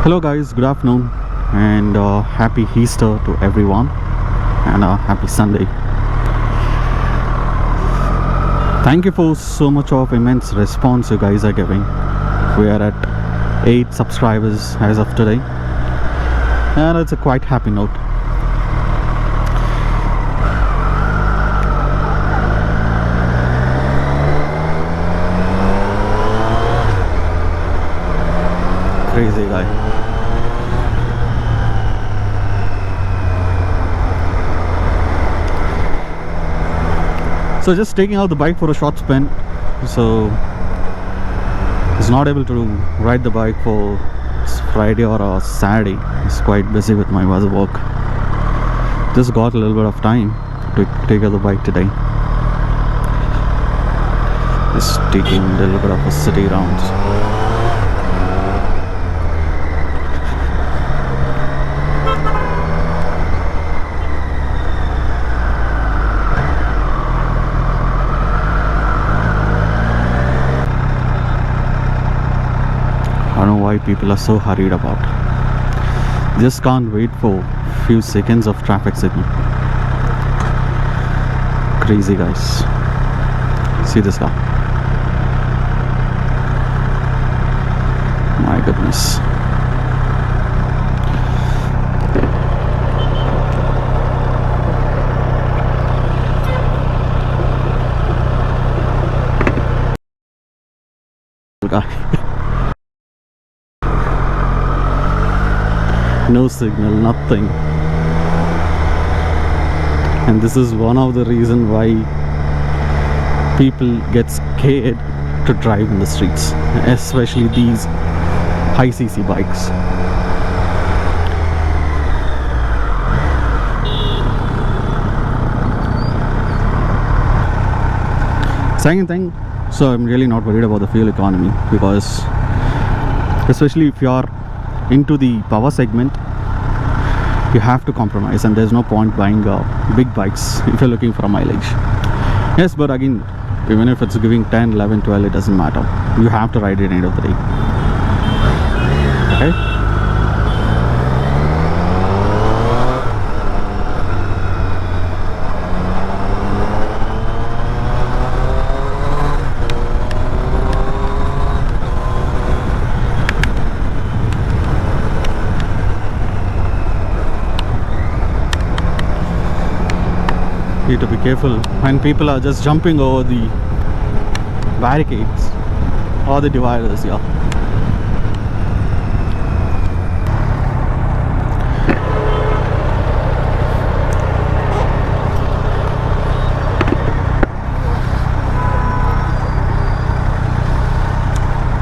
Hello guys, good afternoon and happy Easter to everyone and happy Sunday. Thank you for so much of immense response you guys are giving. We are at 8 subscribers as of today and it's a quite happy note. Crazy guy. So just taking out the bike for a short spin. So he's not able to ride the bike for Friday or Saturday. He's quite busy with my work. Just got a little bit of time to take out the bike today. Just taking a little bit of a city rounds. I don't know why people are so hurried about. Just can't wait for few seconds of traffic signal. Crazy guys. See this guy. My goodness. Guy. No signal, nothing. And this is one of the reasons why people get scared to drive in the streets, especially these high cc bikes. Second thing, so I'm really not worried about the fuel economy, because especially if you are into the power segment, you have to compromise, and there's no point buying big bikes if you're looking for a mileage. Yes, but again, even if it's giving 10, 11, 12, it doesn't matter. You have to ride it at the end of the day. Okay? Need to be careful when people are just jumping over the barricades or the dividers. Yeah.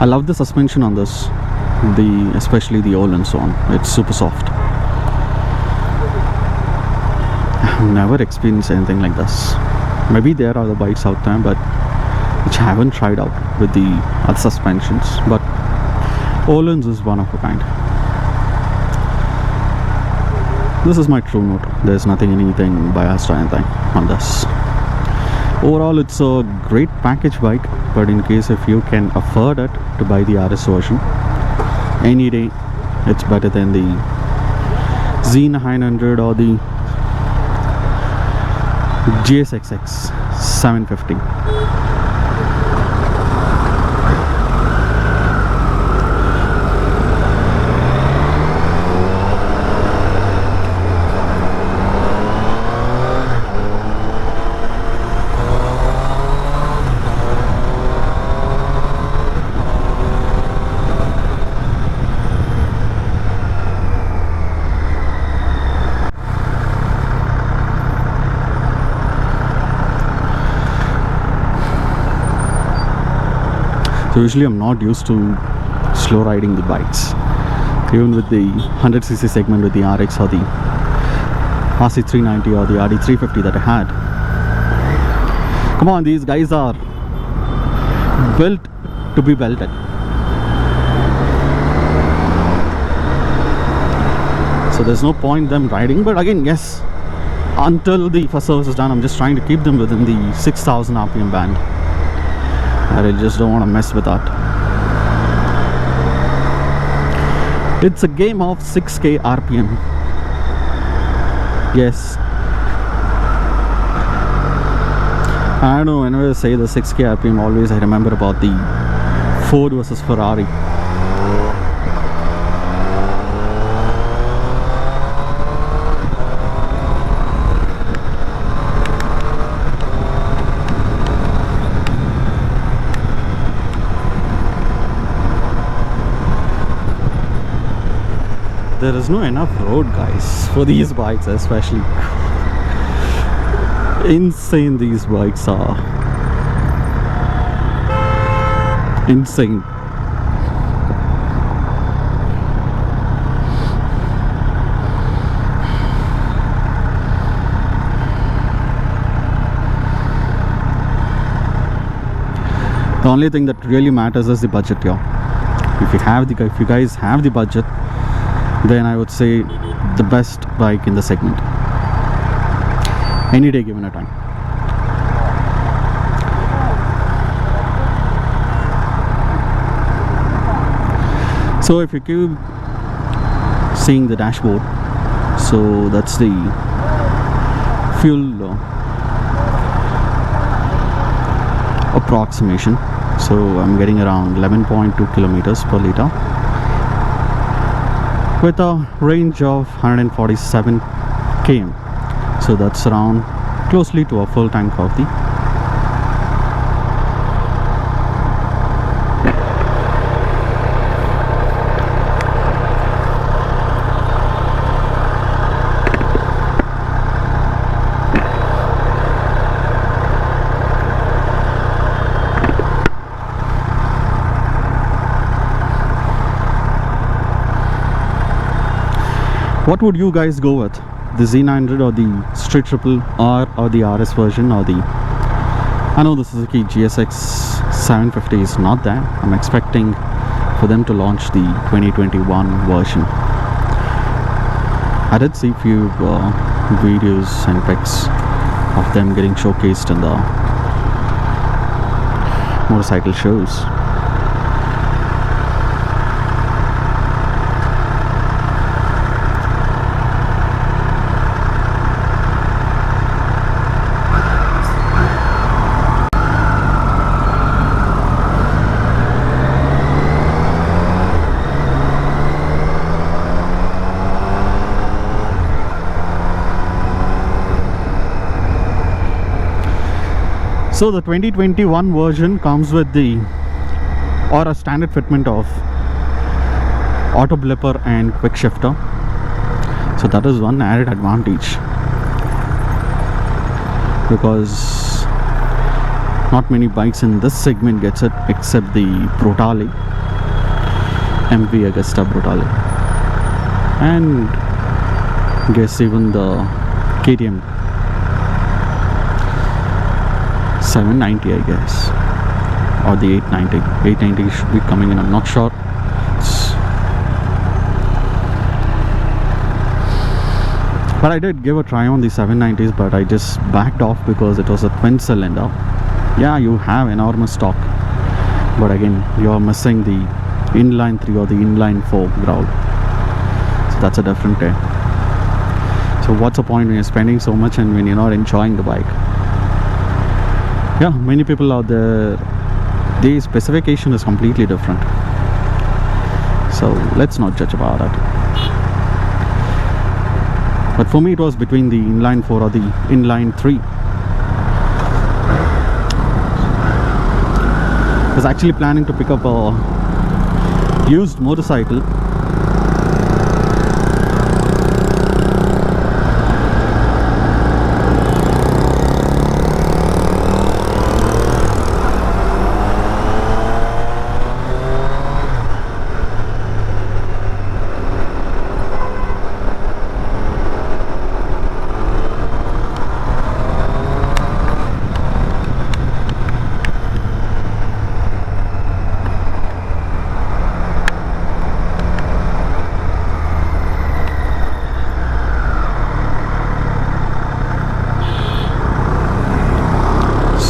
I love the suspension on this, especially the oil and so on. It's super soft. Never experienced anything like this. Maybe there are other bikes out there, but which I haven't tried out with the other suspensions. But Olin's is one of a kind. This is my true note. There's anything biased or anything on this. Overall, it's a great package bike, but in case if you can afford it to buy the RS version, any day it's better than the Z900 or the GSXX 750. So usually I'm not used to slow riding the bikes, even with the 100cc segment with the RX or the RC390 or the RD350 that I had. Come on, these guys are built to be belted. So there's no point them riding, but again, yes, until the first service is done, I'm just trying to keep them within the 6000 RPM band. I just don't want to mess with that. It's a game of 6k RPM. Yes. I don't know, whenever I say the 6k RPM, always I remember about the Ford versus Ferrari. There is no enough road, guys, for these bikes especially. Insane, these bikes are. Insane. The only thing that really matters is the budget here. If you guys have the budget, then I would say the best bike in the segment. Any day given a time. So if you keep seeing the dashboard, so that's the fuel approximation. So I'm getting around 11.2 kilometers per liter with a range of 147 km. So that's around closely to a full tank of the What would you guys go with? The Z900 or the Street Triple R or the RS version or the... I know the Suzuki GSX 750 is not there. I'm expecting for them to launch the 2021 version. I did see a few videos and pics of them getting showcased in the motorcycle shows. So the 2021 version comes with the a standard fitment of auto blipper and quick shifter. So that is one added advantage, because not many bikes in this segment gets it except the Brutale, MV Agusta Brutale, and guess even the KTM 790, I guess, or the 890. 890 should be coming in, I'm not sure. But I did give a try on the 790s, but I just backed off because it was a twin cylinder. Yeah, you have enormous torque, but again, you're missing the inline 3 or the inline 4 growl. So that's a different day. So what's the point when you're spending so much and when you're not enjoying the bike? Yeah, many people out there, the specification is completely different. So let's not judge about it. But for me, it was between the inline 4 or the inline 3. I was actually planning to pick up a used motorcycle.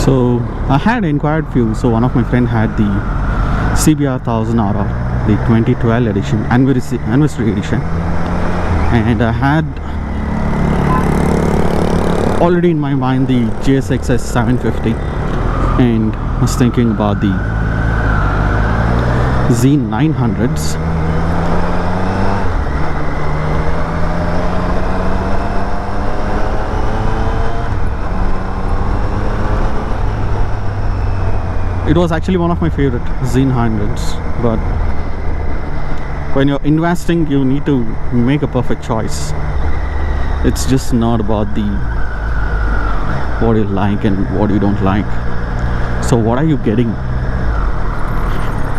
So I had inquired few. So one of my friend had the CBR 1000 RR. the 2012 edition, anniversary edition, and I had already in my mind the GSXS 750, and was thinking about the Z 900s. It was actually one of my favorite Z 900s, but when you're investing, you need to make a perfect choice. It's just not about the what you like and what you don't like. So what are you getting?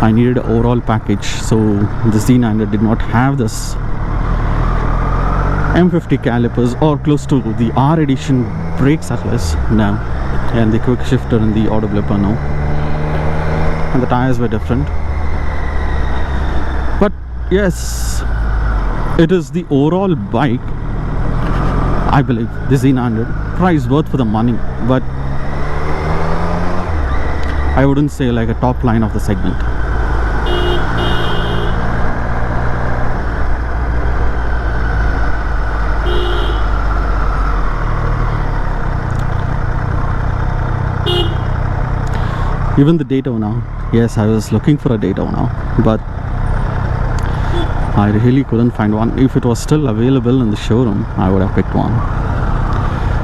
I needed an overall package, so the Z900 did not have this M50 calipers or close to the R edition brakes at least now, and the quick shifter and the auto blipper no, and the tires were different. But yes, it is the overall bike, I believe, the Z900 price worth for the money, but I wouldn't say like a top line of the segment. Even the Daytona, yes, I was looking for a Daytona, but I really couldn't find one. If it was still available in the showroom, I would have picked one.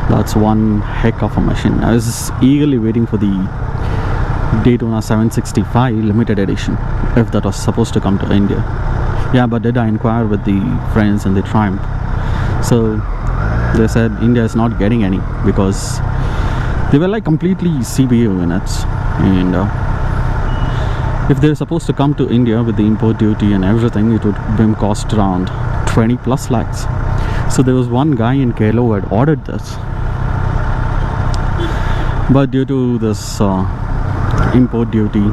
That's one heck of a machine. I was eagerly waiting for the Daytona 765 limited edition, if that was supposed to come to India. Yeah, but did I inquire with the friends and the Triumph? So they said India is not getting any because they were like completely CBU units, and if they're supposed to come to India with the import duty and everything, it would cost around 20 plus lakhs. So there was one guy in Kerala who had ordered this, but due to this import duty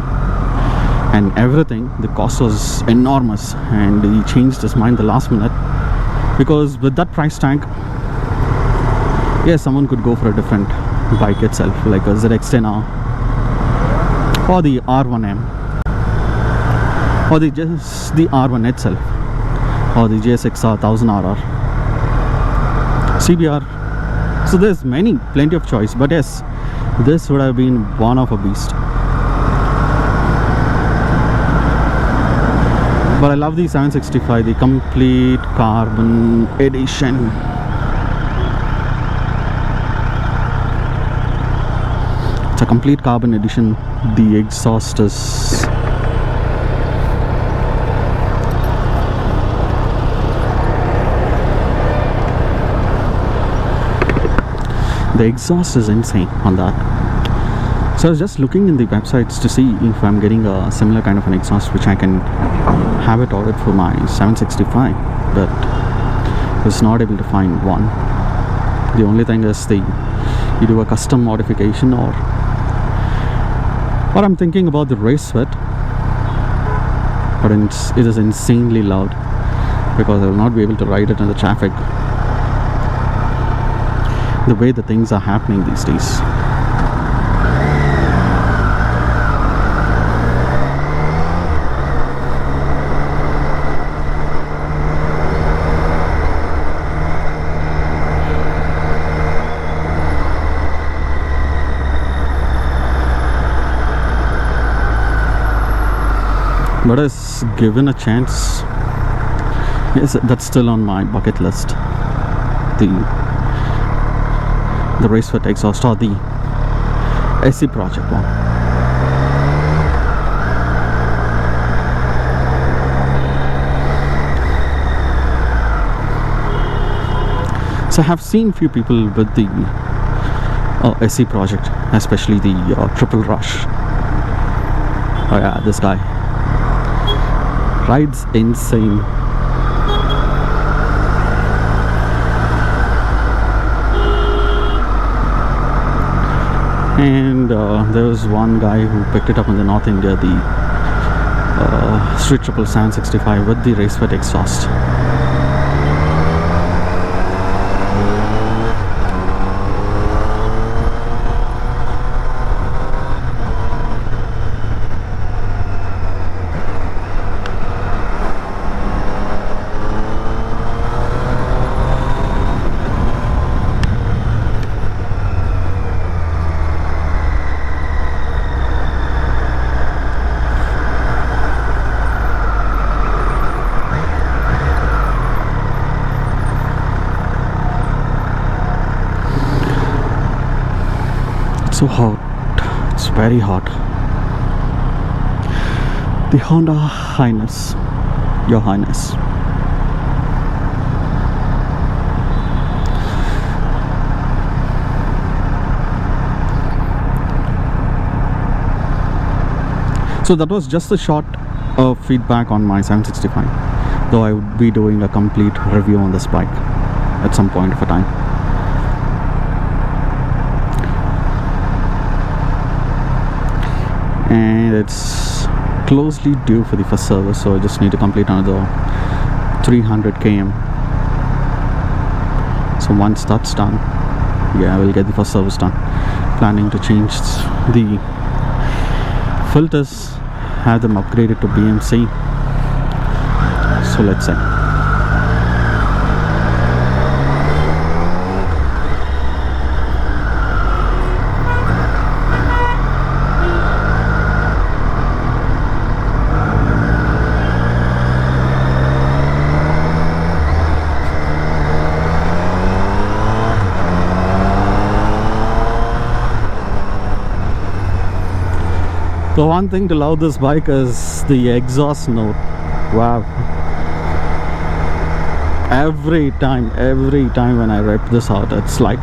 and everything, the cost was enormous, and he changed his mind the last minute, because with that price tag, yes, someone could go for a different bike itself, like a ZX-10R or the R1M, or just the R1 itself, or the GSXR 1000RR, CBR. So there's plenty of choice, but yes, this would have been one of a beast. But I love the 765, the complete carbon edition. It's a complete carbon edition. The exhaust is insane on that. So I was just looking in the websites to see if I'm getting a similar kind of an exhaust which I can have it ordered for my 765, but was not able to find one. The only thing is you do a custom modification, or I'm thinking about the race sweat, but it is insanely loud because I will not be able to ride it in the traffic the way the things are happening these days. But as given a chance, yes, that's still on my bucket list. The race fit exhaust, or the SC project one. So I have seen few people with the SC project, especially the Triple Rush. Oh yeah, this guy rides insane. And there was one guy who picked it up in the North India, the Street Triple 765 with the race fit exhaust. So hot, it's very hot. The Honda Highness, Your Highness. So that was just a short feedback on my 765, though I would be doing a complete review on this bike at some point of a time. And it's closely due for the first service, so I just need to complete another 300 km. So once that's done, yeah, I will get the first service done. Planning to change the filters, have them upgraded to BMC. So let's say the one thing to love this bike is the exhaust note. Wow. Every time when I rip this out, it's like,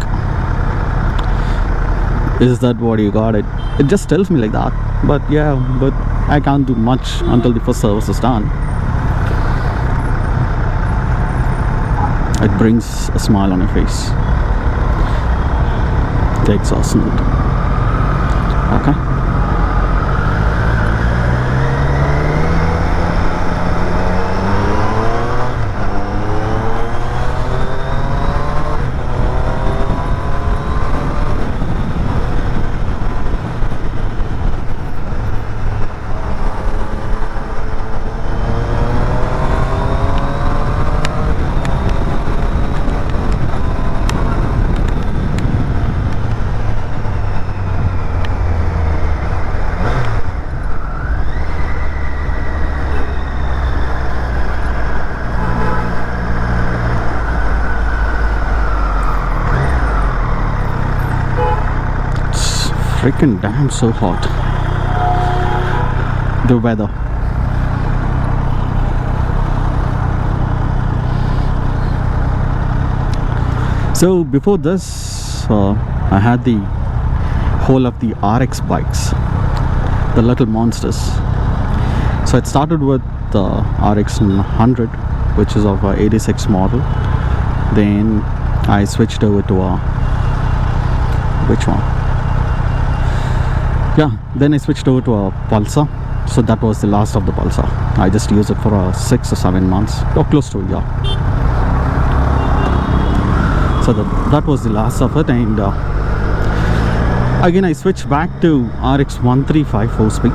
is that what you got? It just tells me like that. But yeah, but I can't do much until the first service is done. It brings a smile on your face. The exhaust note. Okay. Freaking damn so hot. The weather. So before this, I had the whole of the RX bikes, the little monsters. So it started with the RX 100, which is of a 86 model. Then I switched over to a, which one? Yeah, then I switched over to a Pulsar. So that was the last of the Pulsar. I just used it for 6 or 7 months, or close to a year. So that was the last of it. And again I switched back to RX 135 4-speed.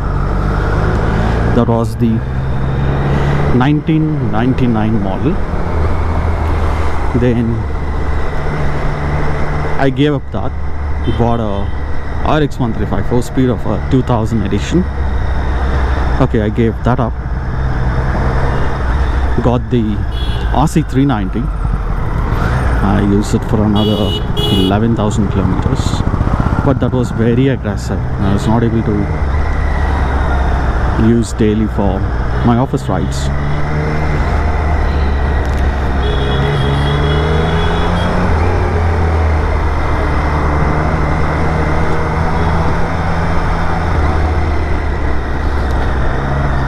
That was the 1999 model. Then I gave up that, bought a RX 135 4-speed of a 2000 edition. Okay, I gave that up. Got the RC 390. I used it for another 11,000 kilometers, but that was very aggressive. I was not able to use daily for my office rides.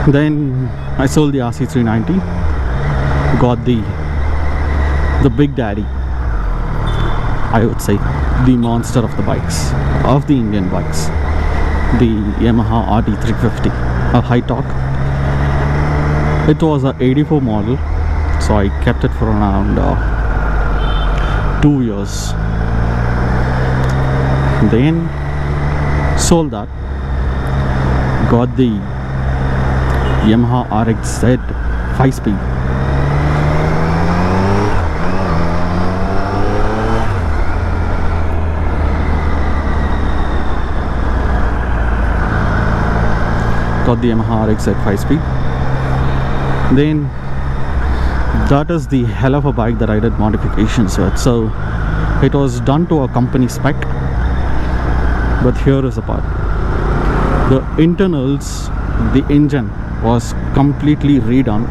Then I sold the RC 390, got the big daddy, I would say, the monster of the bikes, of the Indian bikes, the Yamaha RT 350, a high torque. It was a 84 model, so I kept it for around 2 years. Then sold that, got the Yamaha RX-Z 5-speed. Got the Yamaha RX-Z 5-speed. Then that is the hell of a bike that I did modifications with. So it was done to a company spec. But here is the part. The internals, the engine was completely redone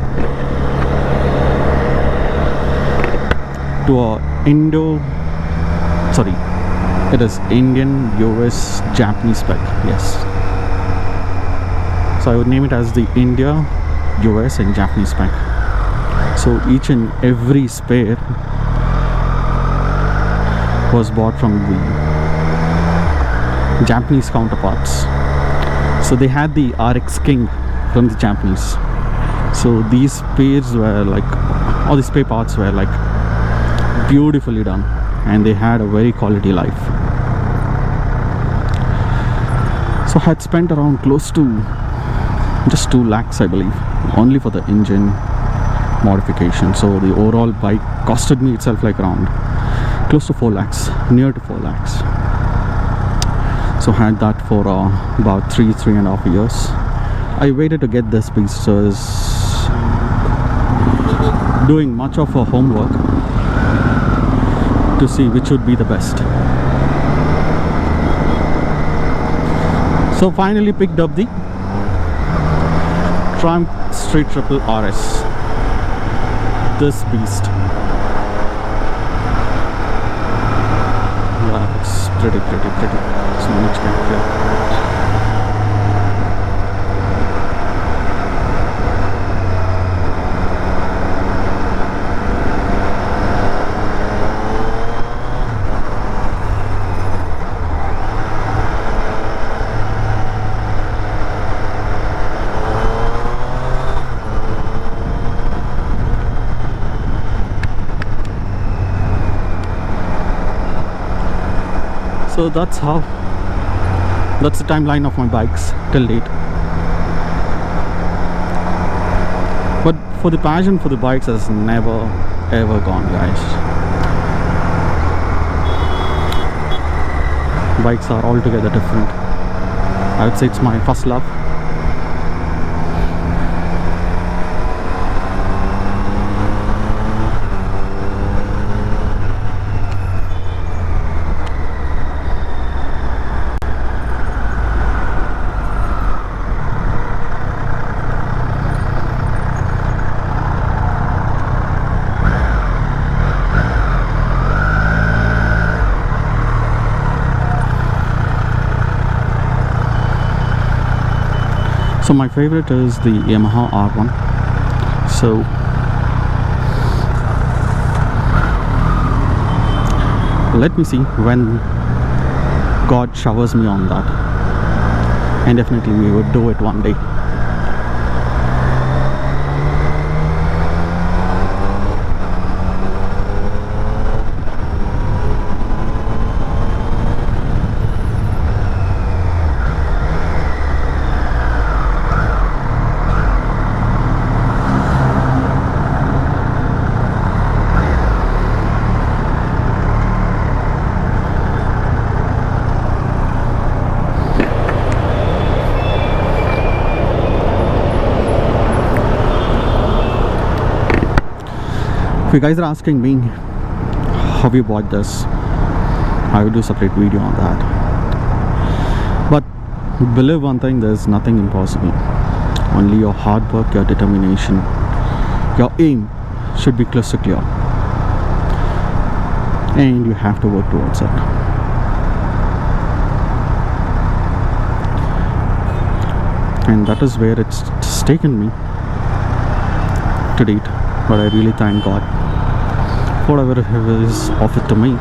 to a it is Indian, US, Japanese spec. Yes. So I would name it as the India, US and Japanese spec. So each and every spare was bought from the Japanese counterparts. So they had the RX King from the Japanese. So these spares were like, all the spare parts were like beautifully done, and they had a very quality life. So I had spent around close to just 2 lakhs I believe, only for the engine modification. So the overall bike costed me itself like around close to 4 lakhs, near to 4 lakhs. So had that for about 3.5 years. I waited to get this piece, so I was doing much of a homework to see which would be the best. So finally picked up the Triumph Street Triple RS. This beast. Yeah, it's pretty. So much can feel. So that's the timeline of my bikes till date. But for the passion for the bikes has never ever gone, guys. Bikes are altogether different. I would say it's my first love. So my favorite is the Yamaha R1. So let me see when God showers me on that, and definitely we would do it one day. If you guys are asking me how you bought this, I will do a separate video on that. But believe one thing, there's nothing impossible. Only your hard work, your determination, your aim should be crystal clear, and you have to work towards it. And that is where it's taken me to date. But I really thank God for whatever He has offered to me.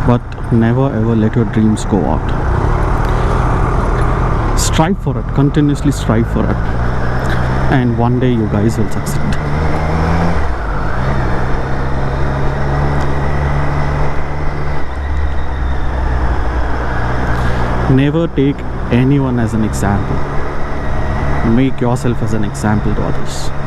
But never ever let your dreams go out. Strive for it, continuously strive for it, and one day you guys will succeed. Never take anyone as an example. Make yourself as an example to others.